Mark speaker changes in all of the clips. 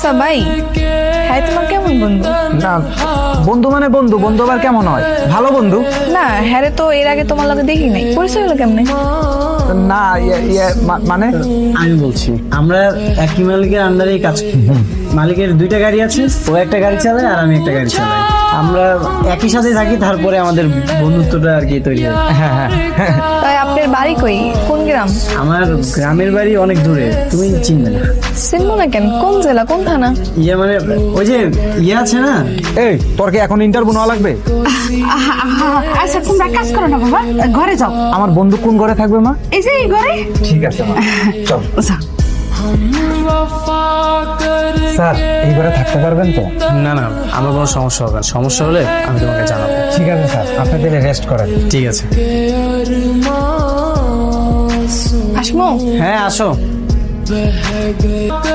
Speaker 1: আচ্ছা ভাই, হ্যাঁ তোমার কেমন বন্ধু?
Speaker 2: না বন্ধু মানে বন্ধু, বন্ধু আবার কেমন হয়? ভালো বন্ধু।
Speaker 1: না হ্যাঁ তো এর আগে তোমার লগে দেখি নাই, পরিচয় হলো কেমনে?
Speaker 2: না মানে
Speaker 3: আমি বলছি আমরা একই মালিকের আন্ডারেই কাজ করি। মালিকের দুইটা গাড়ি আছে, ও একটা গাড়ি চালায় আর আমি একটা গাড়ি চালাই। আমরা একই সাথে থাকি, তারপরে আমাদের বন্ধুত্বটা আর কি তৈরি হয়।
Speaker 2: হ্যাঁ হ্যাঁ
Speaker 1: তাই আপনার বাড়ি কই, কোন গ্রাম?
Speaker 3: আমার গ্রামের বাড়ি অনেক দূরে, তুমি চিনবে না।
Speaker 1: চিনবো না কেন? কোন জেলা, কোন থানা?
Speaker 3: মানে ওই যে আছে না।
Speaker 2: এই তোর কি এখন ইন্টারভিউ নেওয়া লাগবে?
Speaker 4: আচ্ছা তোমরা কাজ করো না বাবা, ঘরে যাও।
Speaker 2: আমার বন্ধু কোন ঘরে থাকবে মা?
Speaker 4: এই যে এই ঘরে।
Speaker 2: ঠিক আছে মা, চল।
Speaker 4: যাও।
Speaker 2: স্যার এই ঘরে থাকতে পারবেন তো?
Speaker 3: না না, আমার কোনো সমস্যা হবে না। সমস্যা হলে আমি তোমাকে জানাবো।
Speaker 2: ঠিক আছে স্যার, আপনি তাহলে রেস্ট করেন।
Speaker 3: ঠিক আছে।
Speaker 1: আসমো?
Speaker 3: হ্যাঁ আসো।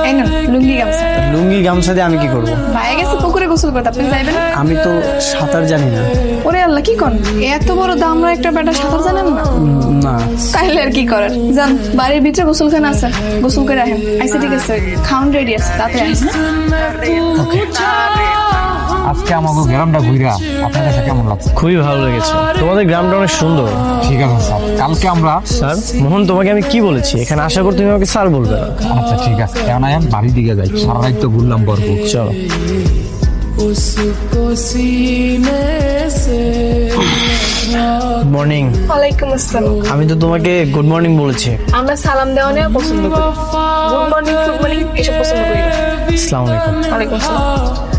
Speaker 1: এই না লুঙ্গি গামছা।
Speaker 3: লুঙ্গি গামছা দিয়ে আমি কি করব?
Speaker 1: ভাইয়া গেছে পুকুরে গোসল করতে, আপনি যাইবেন?
Speaker 3: আমি তো সাঁতার জানি না।
Speaker 1: ওরে আল্লাহ, কি করেন? এত বড় দামরা একটা বেটা সাঁতার জানেন না?
Speaker 3: না
Speaker 1: তাইলে আর কি করেন, যান বাড়ির ভিতরে গোসলখানা আছে, গোসল করে আসেন। আইসা ঠিক আছে, খাউন রেডি আছে, তাতে আসেন।
Speaker 2: আজকে আমাকে গ্রামটা ঘুরা আপনার কাছে কেমন লাগছে?
Speaker 3: খুবই ভালো লেগেছে, তোমাদের গ্রামটা অনেক সুন্দর।
Speaker 2: ঠিক আছে স্যার, কালকে আমরা।
Speaker 3: স্যার মোহন, তোমাকে আমি কি বলেছি? এখানে আশা করি তুমি আমাকে স্যার বলবে না।
Speaker 2: আচ্ছা ঠিক আছে, এখন আমি বাড়ির দিকে যাই, সারা রাত তো ঘুরলাম বরপুর।
Speaker 3: চলো। মর্নিং।
Speaker 1: ওয়ালাইকুম আসসালাম।
Speaker 3: আমি তো তোমাকে গুড মর্নিং বলেছি।
Speaker 1: আমরা সালাম দেওয়া নেওয়া পছন্দ করি, গুড মর্নিং গুড মর্নিং এসব পছন্দ করি না।
Speaker 3: আসসালামু আলাইকুম।
Speaker 1: ওয়ালাইকুম আসসালাম।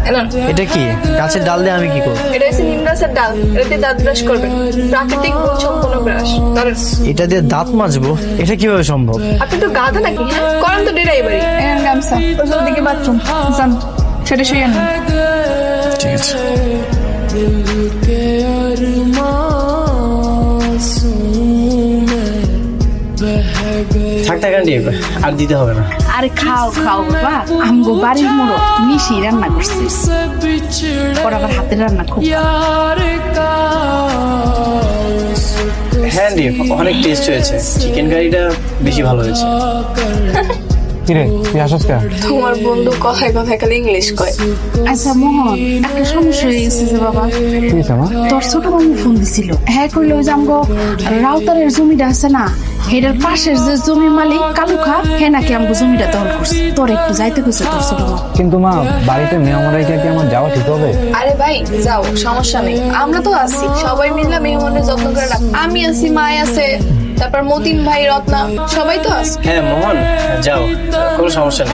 Speaker 1: এনান,
Speaker 3: এটা কি গাছের ডাল দিয়ে আমি কি করব?
Speaker 1: এটা হচ্ছে নিম গাছের ডাল, এটাতে দাঁত ব্রাশ করবেন, প্রাকৃতিক গুণ সম্পন্ন ব্রাশ। ধরেন,
Speaker 3: এটা দিয়ে দাঁত মাজবো? এটা কিভাবে সম্ভব?
Speaker 1: আপনি তো গাধা নাকি? হ্যাঁ করেন তো ডেরাই বাড়ি। এনান গামছা, ওই দিকে বাথরুম, যান সেটা শুয়ে আনুন।
Speaker 3: ঠিক আছে। থাক থাক আন্টি, আর দিতে হবে না।
Speaker 4: আরে খাও খাও বাবা, আমগো বাড়ির মোড়ো মিশি রান্না করছে, ওর আবার হাতের রান্না খুব।
Speaker 3: হ্যাঁ আন্টি, অনেক টেস্ট হয়েছে। চিকেন কারিটা বেশি ভালো হয়েছে।
Speaker 2: কিরে তুই আসস কেন?
Speaker 1: তোমার বন্ধু কথায় কথায় খালি ইংলিশ কয়।
Speaker 4: আচ্ছা মোহন, একটা সমস্যা হয়ে গেছে যে বাবা।
Speaker 2: কি হয়েছে মা?
Speaker 4: তোর ছোট মামু ফোন দিছিল, হ্যাঁ কইলো যে আমগো রাউতারের জমিটা আছে না, হেডার পাশের যে জমির মালিক কালুখা, হে নাকি আমগো জমিটা দখল করছে। তোর একটু যাইতে কইছে তোর ছোট মামু।
Speaker 2: কিন্তু মা বাড়িতে মেহমান রেখে কি আমার যাওয়া ঠিক হবে?
Speaker 1: আরে ভাই যাও, সমস্যা নেই, আমরা তো আছি, সবাই মিলে মেহমানের যত্ন করে রাখ। আমি আছি, মায় আছে, তারপর মতিন ভাই, রত্না, সবাই তো আছে।
Speaker 3: হ্যাঁ মোহন, যাও, কোনো সমস্যা নেই।